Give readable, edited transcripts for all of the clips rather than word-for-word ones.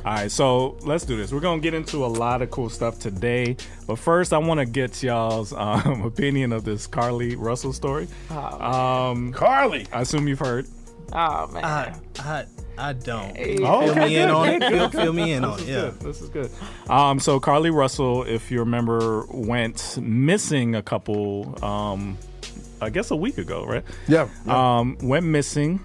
All right, so let's do this. We're going to get into a lot of cool stuff today. But first, I want to get y'all's opinion of this Carlee Russell story. Carlee. I assume you've heard. Oh, man. I don't. Oh, Fill me in on it. Fill me in This on is it. Yeah. good. This is good. So Carlee Russell, if you remember, went missing a couple, I guess a week ago, right? Yeah. Went missing.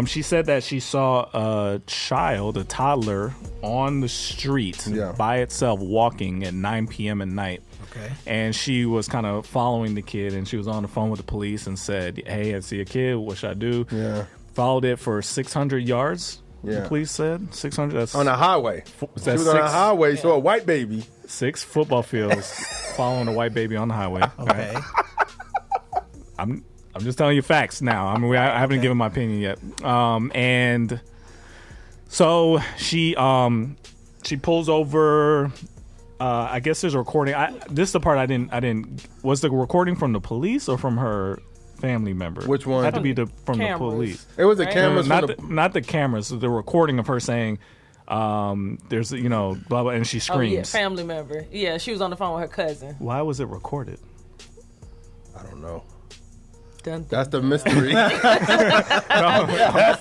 She said that she saw a toddler, on the street by itself walking at 9 p.m. at night. Okay. And she was kind of following the kid, and she was on the phone with the police and said, hey, I see a kid. What should I do? Yeah. Followed it for 600 yards. Yeah. The police said 600. That's On a highway. She was on a highway, so a white baby. 6 football fields following a white baby on the highway. Okay. I'm just telling you facts now. I mean, I haven't given my opinion yet. And so she pulls over. I guess there's a recording. This is the part I didn't. Was the recording from the police or from her family member? Which one? Had to be from the Cameras. police. It was the cameras. Not the cameras. The recording of her saying, "There's blah blah," and she screams. Oh, yeah, family member. Yeah, she was on the phone with her cousin. Why was it recorded? I don't know. Dun, dun, That's the mystery. That's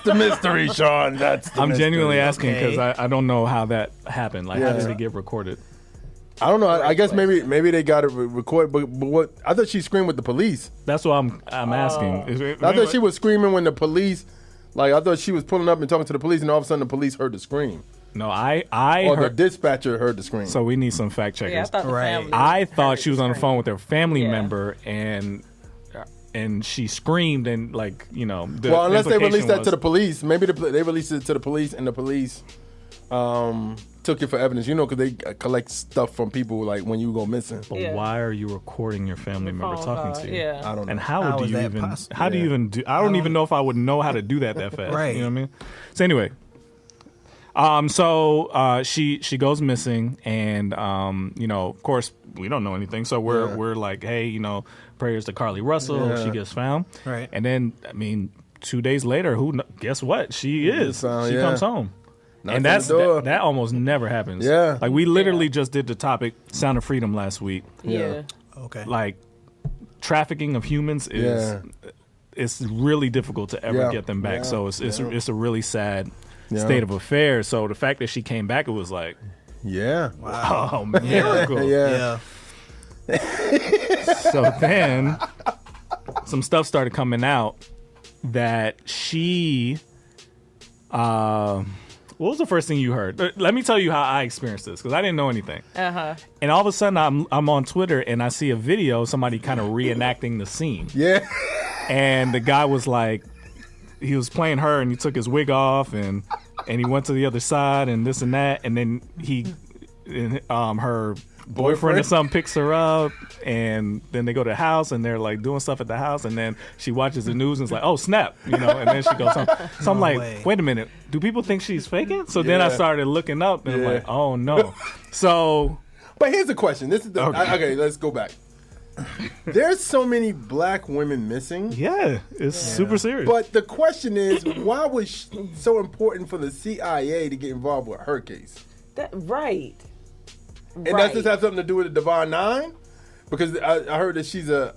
the mystery, Sean. That's the I'm mystery. genuinely asking because I don't know how that happened. Like, how did it get recorded? I don't know. I guess maybe they got it recorded, but what? I thought she screamed with the police. That's what I'm asking. I thought she was screaming when the police, I thought she was pulling up and talking to the police, and all of a sudden the police heard the scream. No, I Or heard. the dispatcher heard the scream. So we need some fact checkers. Yeah, I thought the family. I thought she was on the phone with her family Yeah. member and she screamed and well, unless they released that to the police, maybe they released it to the police and the police took it for evidence. Because they collect stuff from people like when you go missing. But why are you recording your family member talking to you? Yeah. I don't know. And how do is you that even? possible? How do you even do? I don't even know if I would know how to do that fast. Right. You know what I mean? So anyway. So she goes missing, and of course we don't know anything, so we're like, hey, prayers to Carlee Russell. She gets found, Right? And then 2 days later, guess what? She is. Found, she comes home, and that almost never happens. Yeah, like we literally just did the topic Sound of Freedom last week. Yeah. Okay. Like trafficking of humans is it's really difficult to ever get them back. So it's a really sad state of affairs. So the fact that she came back, it was like, Wow. miracle. Yeah. So then some stuff started coming out that she what was the first thing you heard? Let me tell you how I experienced this, because I didn't know anything. And all of a sudden I'm on Twitter and I see a video, somebody kind of reenacting the scene. Yeah. And the guy was like, he was playing her and he took his wig off and he went to the other side and this and that, and then her boyfriend or something picks her up, and then they go to the house and they're like doing stuff at the house, and then she watches the news and it's like, oh snap, and then she goes home. So I'm like, wait a minute, do people think she's faking? So then I started looking up and I'm like, oh no. So but here's the question. This is okay, let's go back. There's so many black women missing. It's super serious. But the question is, why was it so important for the CIA to get involved with her case? Right. And does this have something to do with the Divine Nine? Because I heard that she's a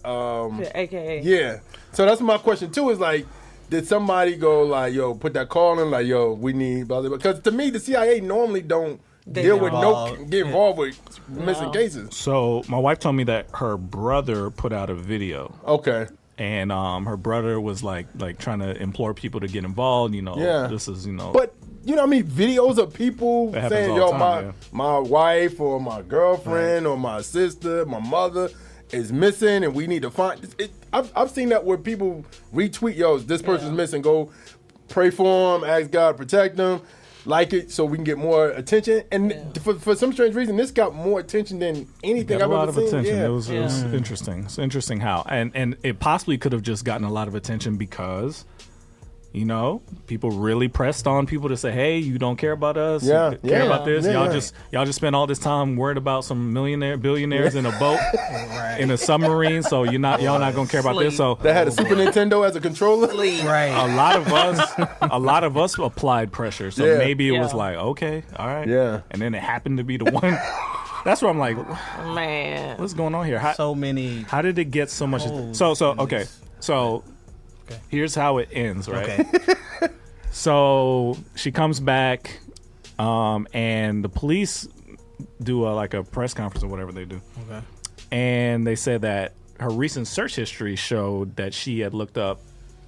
AKA. Yeah. So that's my question too. Is like, did somebody go like, yo, put that call in, like, yo, we need blah blah blah? Because to me, the CIA normally don't get involved with missing cases. So my wife told me that her brother put out a video. Okay. And her brother was like trying to implore people to get involved. This is But I mean, videos of people saying, "Yo, my wife or my girlfriend or my sister, my mother is missing, and we need to find it." I've seen that where people retweet, "Yo, this person's missing. Go pray for them, ask God to protect them." Like it so we can get more attention, and for some strange reason, this got more attention than anything I've ever seen. A lot of attention. It was interesting. It's interesting how, and it possibly could have just gotten a lot of attention because, people really pressed on people to say, hey, you don't care about us. You care about this. Y'all just spend all this time worried about some billionaires in a boat, in a submarine. So y'all not gonna care about this. So they had a Super Nintendo as a controller. Right. A lot of us applied pressure. So maybe it was like, okay, all right. Yeah. And then it happened to be the one. That's where I'm like, man, what's going on here? How did it get so much? So here's how it ends, right? Okay. So she comes back, and the police do a press conference or whatever they do. Okay. And they said that her recent search history showed that she had looked up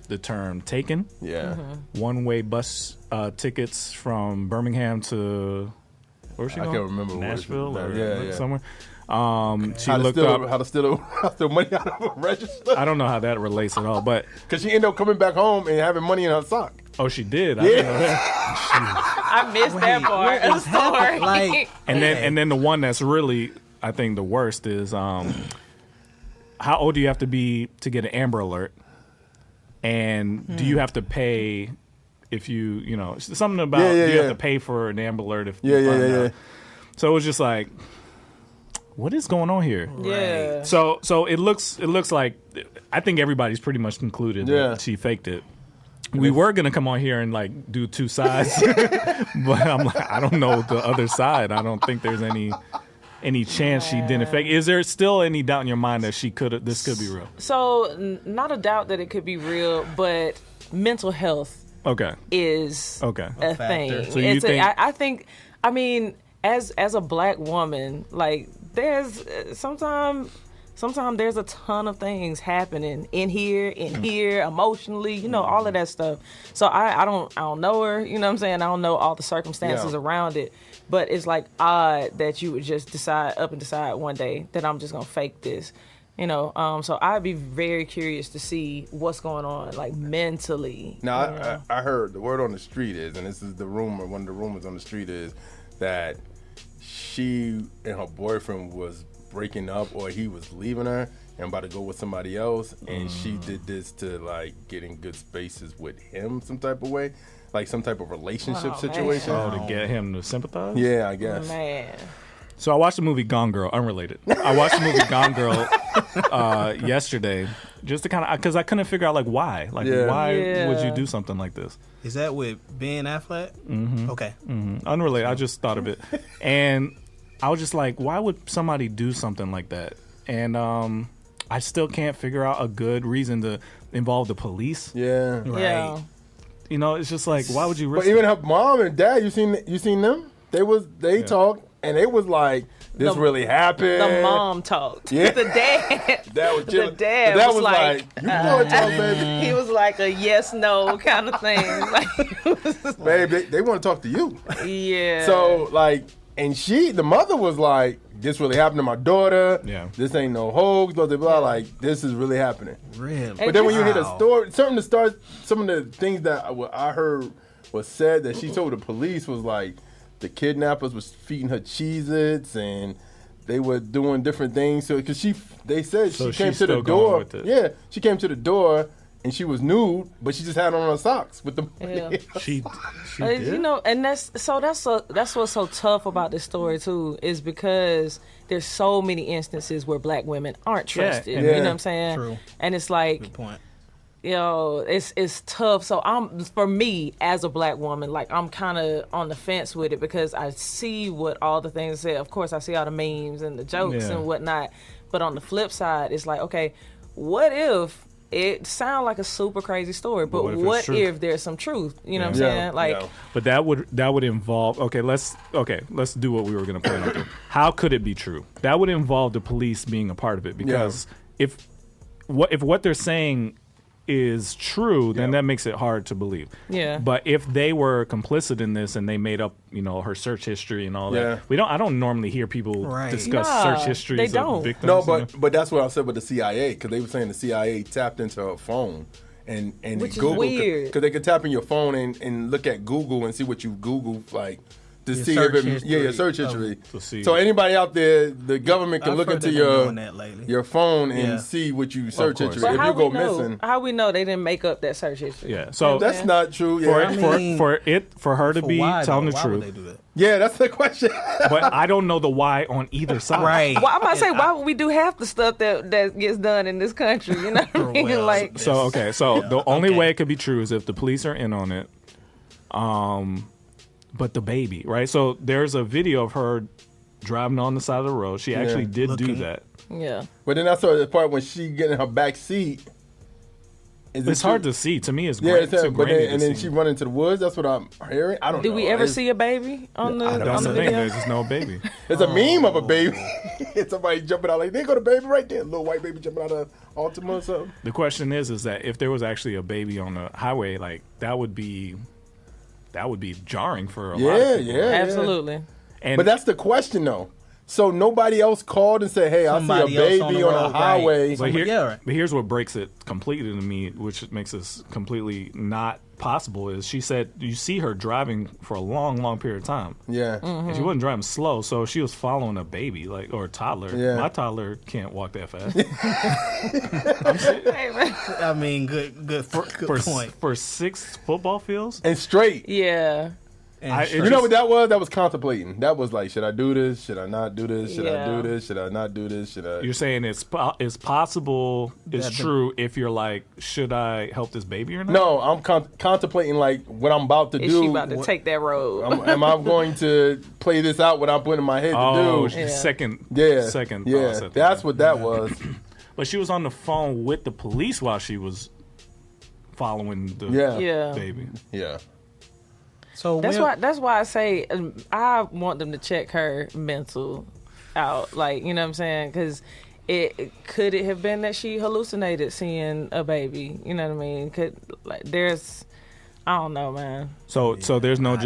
the term taken. Yeah. Mm-hmm. One-way bus tickets from Birmingham to... Where's she going? I can't remember. Nashville or somewhere. She looked up how to steal money out of a register. I don't know how that relates at all, but because she ended up coming back home and having money in her sock. Oh, she did. Yeah. I didn't know that. I missed that part of the story. And then the one that's really, I think, the worst is how old do you have to be to get an Amber Alert, and do you have to pay? If something about you have to pay for an Amber Alert if you find out. So it was just like, what is going on here? Yeah. Right. So it looks like I think everybody's pretty much concluded that she faked it. We were gonna come on here and do two sides, but I'm like, I don't know the other side. I don't think there's any chance she didn't fake. Is there still any doubt in your mind that this could be real? So not a doubt that it could be real, but mental health. Is a thing. So you think? I think. I mean, as a black woman, there's sometimes there's a ton of things happening in here, emotionally, all of that stuff. So I don't know her. You know what I'm saying? I don't know all the circumstances around it. But it's odd that you would just decide one day that I'm just gonna fake this. So I'd be very curious to see what's going on, mentally. Now, I heard the word on the street is, and this is the rumor, one of the rumors on the street is that she and her boyfriend was breaking up, or he was leaving her and about to go with somebody else, and she did this to get in good spaces with him some type of way, some type of relationship situation. Man. To get him to sympathize? Yeah, I guess. Man. So I watched the movie Gone Girl, unrelated. I watched the movie Gone Girl yesterday just to because I couldn't figure out why. Why would you do something like this? Is that with Ben Affleck? Mm-hmm. Okay. Mm-hmm. Unrelated. I just thought of it. And I was just like, why would somebody do something like that? And I still can't figure out a good reason to involve the police. Yeah. Right. Yeah. It's just why would you risk But even her mom and dad, you seen them? They talked. And it was this really happened. The mom talked. Yeah. The dad. That was the dad was you know it, talk, baby. He was like a yes, no kind of thing. Babe, they want to talk to you. Yeah. So, and the mother was like, this really happened to my daughter. Yeah. This ain't no hoax, blah, blah, blah. This is really happening. Really? But then when you hear the story, some of the things that I heard was said that she told the police was the kidnappers was feeding her Cheez-Its and they were doing different things. So, because they said she came to the door. Yeah, she came to the door and she was nude, but she just had on her socks with the. Yeah. She did. And that's what's so tough about this story too, is because there's so many instances where black women aren't trusted. Yeah. You know what I'm saying? True. And it's Good point. It's tough. So for me as a black woman, I'm kind of on the fence with it because I see what all the things say. Of course, I see all the memes and the jokes and whatnot. But on the flip side, it's okay, what if it sounds like a super crazy story, but what if there's some truth? You know what I'm saying? But that would involve let's do what we were gonna plan on doing. How could it be true? That would involve the police being a part of it because if what they're saying is true, then that makes it hard to believe. Yeah. But if they were complicit in this and they made up, her search history and all that, I don't normally hear people discuss search histories of victims. No, but that's what I said with the CIA, because they were saying the CIA tapped into her phone and which Google, is weird because they could tap in your phone and look at Google and see what you Google to see if it, your search history. So anybody out there, the government can look into your phone and see what you search history. But if you go missing, how we know they didn't make up that search history? Yeah, so that's not true. Yeah, for her to be telling the truth. Would they do that? Yeah, that's the question. But I don't know the why on either side. Right. Well, I'm about to say, why would we do half the stuff that gets done in this country? You know what I mean? Like, so the only way it could be true is if the police are in on it. But the baby, right? So there's a video of her driving on the side of the road. She actually did do that. Yeah. But then I saw the part when she get in her back seat. It's hard to see. To me, it's great. And then she run into the woods. That's what I'm hearing. I don't know. Did we ever see a baby on the That's the video? thing. There's just no baby. It's a meme of a baby. It's somebody jumping out like, they got a baby right there. A little white baby jumping out of Altima or something. The question is that if there was actually a baby on the highway, like that would be jarring for a lot of people. Yeah, absolutely. But that's the question, though. So nobody else called and said, "Hey, I see a baby on a highway." Right. But here's what breaks it completely to me, which makes this completely not possible. Is she said you see her driving for a long, long period of time. Yeah, and she wasn't driving slow, so she was following a baby, like or a toddler. Yeah. My toddler can't walk that fast. I mean, good point for 6 football fields and straight. Yeah. You know what that was? That was contemplating. That was like, should I do this? Should I not do this? Should I do this? Should I not do this? Should I? You're saying it's possible, it's true if you're like, should I help this baby or not? No, I'm contemplating like what I'm about to do. Is she about to take that road? Am I going to play this out what I'm putting in my head to do? Second thoughts. That's what that was. But she was on the phone with the police while she was following the baby. Yeah. So that's why I say I want them to check her mental out, like, you know what I'm saying? Because could it have been that she hallucinated seeing a baby? You know what I mean? I don't know, man. So there's no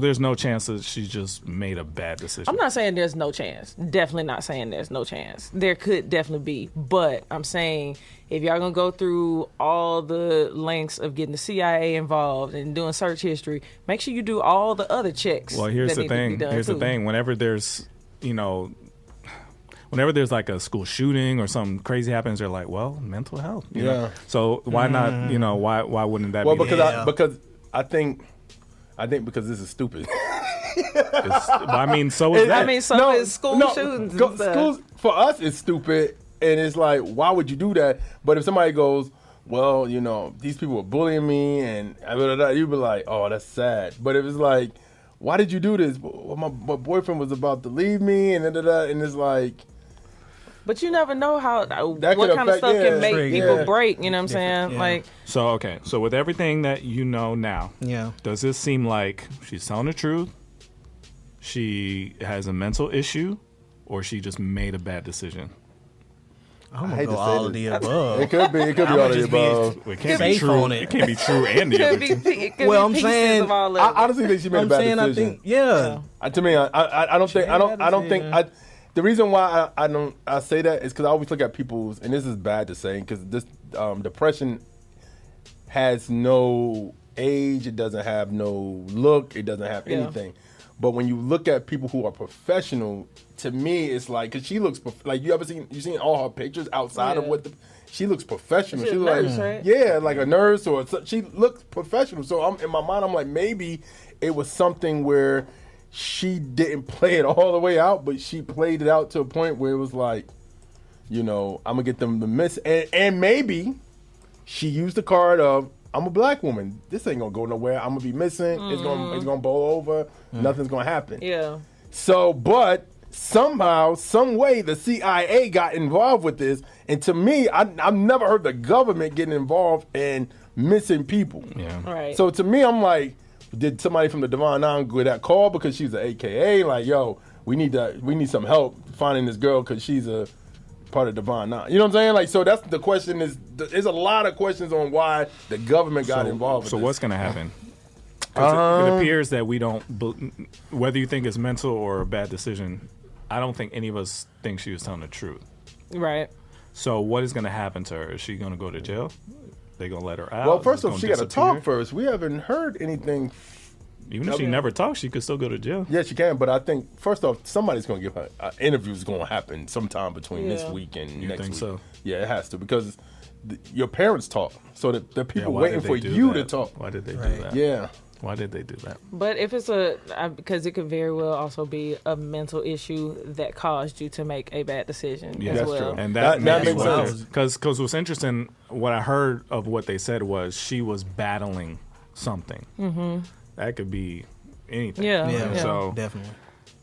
there's no chance that she just made a bad decision. I'm not saying there's no chance. Definitely not saying there's no chance. There could definitely be. But I'm saying if y'all going to go through all the lengths of getting the CIA involved and doing search history, make sure you do all the other checks. Well, here's the thing. The thing. Whenever there's like a school shooting or something crazy happens, they're like, well, mental health. You know? So why not, why wouldn't that be? Well, because I think because this is stupid. I mean, so is that. I mean, so is school shootings. Schools, for us, it's stupid. And it's like, why would you do that? But if somebody goes, well, these people were bullying me, and you'd be like, oh, that's sad. But if it's like, why did you do this? Well, my boyfriend was about to leave me, and it's like. But you never know what kind of stuff can make people break. You know what I'm saying? Yeah. Like. So with everything that you know now, does this seem like she's telling the truth? She has a mental issue, or she just made a bad decision? I'm gonna go all of the above. It could be all of the above. It can't be true. It can't be true and the other. Well, I'm saying, I honestly think she made a bad decision. To me, I don't think. The reason why I say that is because I always look at people's, and this is bad to say, because this depression has no age, it doesn't have no look, it doesn't have anything. But when you look at people who are professional, to me, it's like, because she looks like, you seen all her pictures outside of she looks professional. She's a nurse, right? Yeah, like a nurse she looks professional. So in my mind, I'm like, maybe it was something where she didn't play it all the way out, but she played it out to a point where it was like, I'm gonna get them to miss, and maybe she used the card of, I'm a black woman. This ain't gonna go nowhere. I'm gonna be missing. It's gonna bowl over. Nothing's gonna happen. Yeah. So, but somehow, some way, the CIA got involved with this, and to me, I've never heard the government getting involved in missing people. Yeah. Right. So to me, I'm like, did somebody from the Devon 9 get that call because she's an AKA? Like, yo, we need some help finding this girl because she's a part of Devon 9. You know what I'm saying? Like, so that's the question. There's a lot of questions on why the government got involved with this. What's going to happen? It appears that we don't, whether you think it's mental or a bad decision, I don't think any of us think she was telling the truth. Right. So what is going to happen to her? Is she going to go to jail? They going to let her out? Well, first off, she got to talk first. We haven't heard anything Even if she never talks, she could still go to jail. Yeah, she can. But I think first off, somebody's going to give her interviews. Going to happen sometime between this week and next week. So? Yeah, it has to because your parents talk, so the people waiting for you to talk. Why did they do that? Yeah. Why did they do that? But if it's because it could very well also be a mental issue that caused you to make a bad decision as well. True. And that makes sense. Because what's interesting, what I heard of what they said was she was battling something. Mm-hmm. That could be anything. Yeah. So definitely.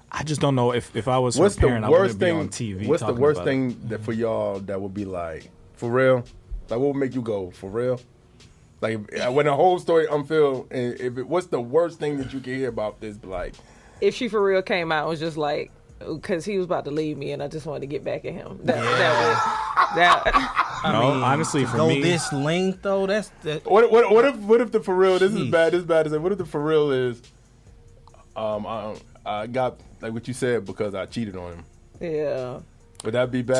I just don't know if I was her parent, I wouldn't be on TV. What's the worst thing that for y'all that would be like, for real? Like, what would make you go, for real? Like, when the whole story unfilled, what's the worst thing that you can hear about this? Like, if she for real came out and was just like, because he was about to leave me and I just wanted to get back at him. Honestly, for me, this length though, that's what if the for real? This is bad. This is bad to say. What if the for real is, I got like what you said because I cheated on him. Yeah. Would that be bad?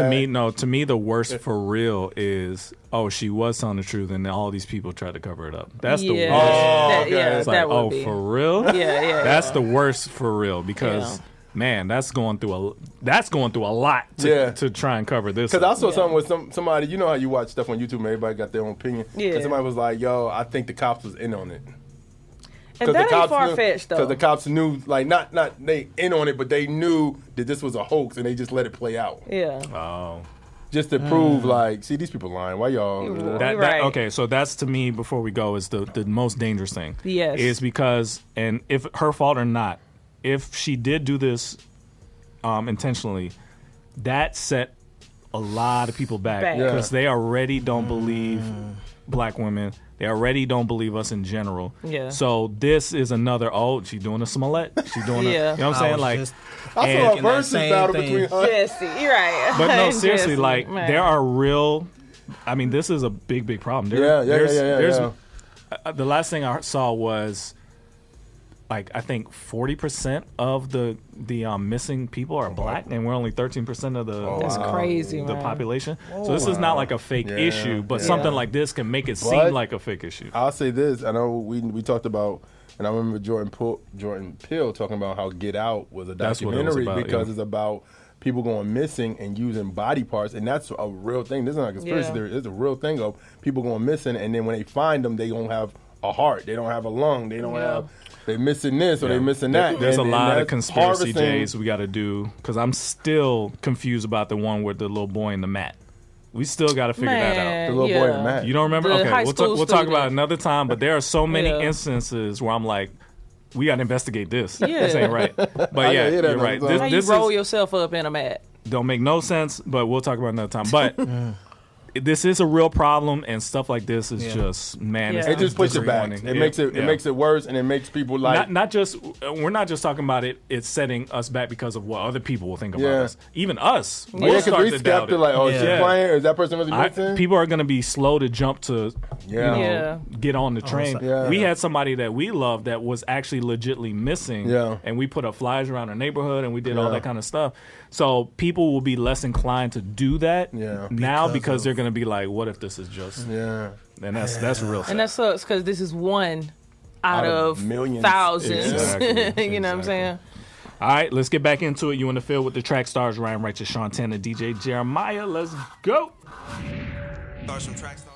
To me, the worst for real is, she was telling the truth, and all these people tried to cover it up. That's the worst. It's like, for real? Yeah. That's the worst for real because, man, that's going through a lot to try and cover this. Because I saw something with somebody. You know how you watch stuff on YouTube, and everybody got their own opinion. Yeah. And somebody was like, "Yo, I think the cops was in on it." And that ain't far-fetched, though. Because the cops knew, like, not they in on it, but they knew that this was a hoax, and they just let it play out. Yeah. Oh. Just to prove, like, see, these people lying. Why y'all? Right. Okay, so that's, to me, before we go, is the most dangerous thing. Yes. Is because, and if her fault or not, if she did do this intentionally, that set a lot of people back. Because they already don't believe black women. They already don't believe us in general. Yeah. So this is another, she's doing a Smollett. She's doing you know what I'm saying? Like, I saw a versus battle between her. Jesse, you're right. But no, seriously, Jesse, like, there are real, I mean, this is a big, big problem. There's the last thing I saw was, like, I think 40% of the missing people are black, and we're only 13% of that's crazy, the population. So this is not like a fake issue, but something like this can make it seem like a fake issue. I'll say this: I know we talked about, and I remember Jordan Peele talking about how Get Out was a documentary because it's about people going missing and using body parts, and that's a real thing. This is not a conspiracy theory; it's a real thing of people going missing, and then when they find them, they don't have a heart, they don't have a lung, they don't have. They're missing this or they're missing that. There's a lot of conspiracy J's we got to do because I'm still confused about the one with the little boy in the mat. We still got to figure that out. The little boy in the mat. You don't remember? Okay, we'll talk about it another time. But there are so many instances where I'm like, we got to investigate this. This ain't right. But you're right. How you roll yourself up in a mat? Don't make no sense, but we'll talk about it another time. But this is a real problem, and stuff like this is just it just pushes it back. It makes it worse, and it makes people like we're not just talking about it. It's setting us back because of what other people will think about us. Even us, we'll start to doubt it. Like, is she playing? Is that person really missing? People are going to be slow to jump to get on the train. We had somebody that we loved that was actually legitimately missing, and we put up flyers around our neighborhood, and we did all that kind of stuff. So people will be less inclined to do that now because they're going to be like, what if this is just and that's real sad. And that sucks because this is one out of millions, thousands. Exactly. You know what I'm saying? All right, let's get back into it. You in the field with the track stars, Ryan Righteous, Sean Tanner, DJ Jeremiah. Let's go. Stars from Trackstarz.